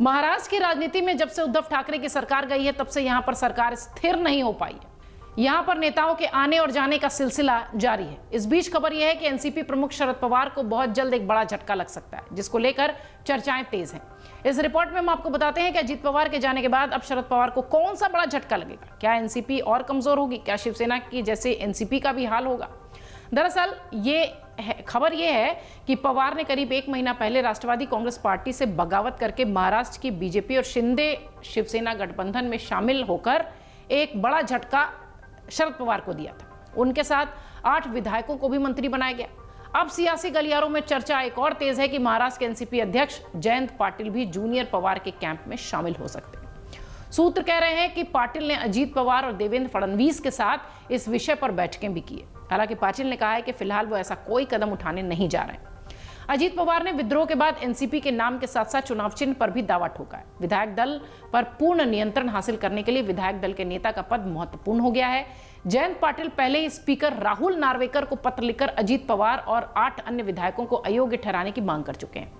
महाराष्ट्र की राजनीति में जब से उद्धव ठाकरे की सरकार गई है तब से यहां पर सरकार स्थिर नहीं हो पाई है। यहां पर नेताओं के आने और जाने का सिलसिला जारी है। इस बीच खबर यह है कि एनसीपी प्रमुख शरद पवार को बहुत जल्द एक बड़ा झटका लग सकता है, जिसको लेकर चर्चाएं तेज हैं। इस रिपोर्ट में हम आपको बताते हैं कि अजीत पवार के जाने के बाद अब शरद पवार को कौन सा बड़ा झटका लगेगा। क्या एनसीपी और कमजोर होगी? क्या शिवसेना की जैसे एनसीपी का भी हाल होगा? दरअसल खबर यह है कि पवार ने करीब 1 महीना पहले राष्ट्रवादी कांग्रेस पार्टी से बगावत करके महाराष्ट्र की बीजेपी और शिंदे शिवसेना गठबंधन में शामिल होकर एक बड़ा झटका शरद पवार को दिया था। उनके साथ 8 विधायकों को भी मंत्री बनाया गया। अब सियासी गलियारों में चर्चा एक और तेज है कि महाराष्ट्र के एनसीपी अध्यक्ष जयंत पाटिल भी जूनियर पवार के कैंप में शामिल हो सकते हैं। सूत्र कह रहे हैं कि पाटिल ने अजीत पवार और देवेंद्र फडणवीस के साथ इस विषय पर बैठकें भी की है। हालांकि पाटिल ने कहा है कि फिलहाल वो ऐसा कोई कदम उठाने नहीं जा रहे हैं। अजीत पवार ने विद्रोह के बाद एनसीपी के नाम के साथ साथ चुनाव चिन्ह पर भी दावा ठोका है। विधायक दल पर पूर्ण नियंत्रण हासिल करने के लिए विधायक दल के नेता का पद महत्वपूर्ण हो गया है। जयंत पाटिल पहले ही स्पीकर राहुल नार्वेकर को पत्र लिखकर अजीत पवार और 8 अन्य विधायकों को अयोग्य ठहराने की मांग कर चुके हैं।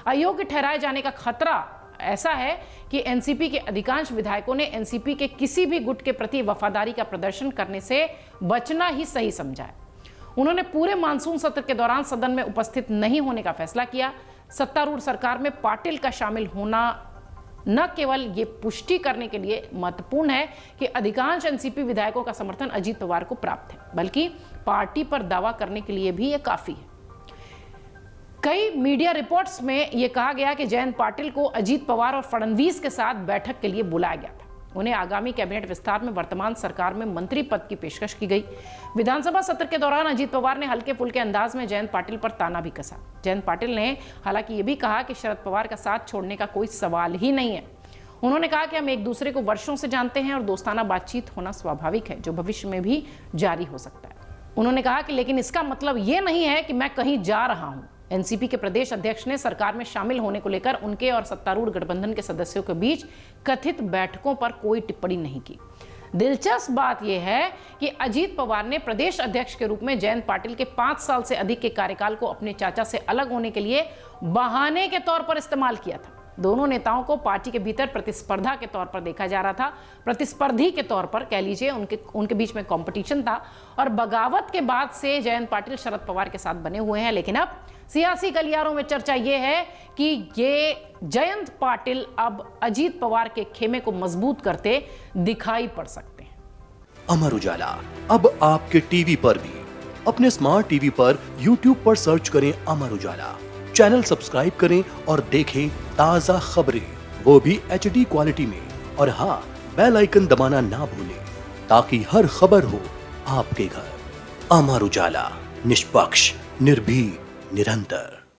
अयोग्य ठहराए जाने का खतरा ऐसा है कि एनसीपी के अधिकांश विधायकों ने एनसीपी के किसी भी गुट के प्रति वफादारी का प्रदर्शन करने से बचना ही सही समझा है। उन्होंने पूरे मानसून सत्र के दौरान सदन में उपस्थित नहीं होने का फैसला किया। सत्तारूढ़ सरकार में पाटिल का शामिल होना न केवल ये पुष्टि करने के लिए महत्वपूर्ण है कि अधिकांश एनसीपी विधायकों का समर्थन अजीत पवार को प्राप्त है, बल्कि पार्टी पर दावा करने के लिए भी ये काफी है। कई मीडिया रिपोर्ट्स में यह कहा गया कि जयंत पाटिल को अजीत पवार और फडणवीस के साथ बैठक के लिए बुलाया गया था। उन्हें आगामी कैबिनेट विस्तार में वर्तमान सरकार में मंत्री पद की पेशकश की गई। विधानसभा सत्र के दौरान अजीत पवार ने हल्के फुल्के अंदाज में जयंत पाटिल पर ताना भी कसा। जयंत पाटिल ने हालांकि ये भी कहा कि शरद पवार का साथ छोड़ने का कोई सवाल ही नहीं है। उन्होंने कहा कि हम एक दूसरे को वर्षों से जानते हैं और दोस्ताना बातचीत होना स्वाभाविक है, जो भविष्य में भी जारी हो सकता है। उन्होंने कहा कि लेकिन इसका मतलब ये नहीं है कि मैं कहीं जा रहा हूं। एनसीपी के प्रदेश अध्यक्ष ने सरकार में शामिल होने को लेकर उनके और सत्तारूढ़ गठबंधन के सदस्यों के बीच कथित बैठकों पर कोई टिप्पणी नहीं की। दिलचस्प बात यह है कि अजीत पवार ने प्रदेश अध्यक्ष के रूप में जयंत पाटिल के 5 साल से अधिक के कार्यकाल को अपने चाचा से अलग होने के लिए बहाने के तौर पर इस्तेमाल किया था। दोनों नेताओं को पार्टी के भीतर प्रतिस्पर्धा के तौर पर देखा जा रहा था, प्रतिस्पर्धी के तौर पर कह लीजिए। उनके बीच में कंपटीशन था और बगावत के बाद से जयंत पाटिल शरद पवार के साथ बने हुए हैं। लेकिन अब सियासी गलियारों में चर्चा यह है कि ये जयंत पाटिल अब अजीत पवार के खेमे को मजबूत करते दिखाई पड़ सकते हैं। अमर उजाला अब आपके टीवी पर भी। अपने स्मार्ट टीवी पर यूट्यूब पर सर्च करें अमर उजाला, चैनल सब्सक्राइब करें और देखें ताजा खबरें, वो भी HD क्वालिटी में। और हाँ, बेल आइकन दबाना ना भूलें ताकि हर खबर हो आपके घर। अमर उजाला, निष्पक्ष, निर्भीक, निरंतर।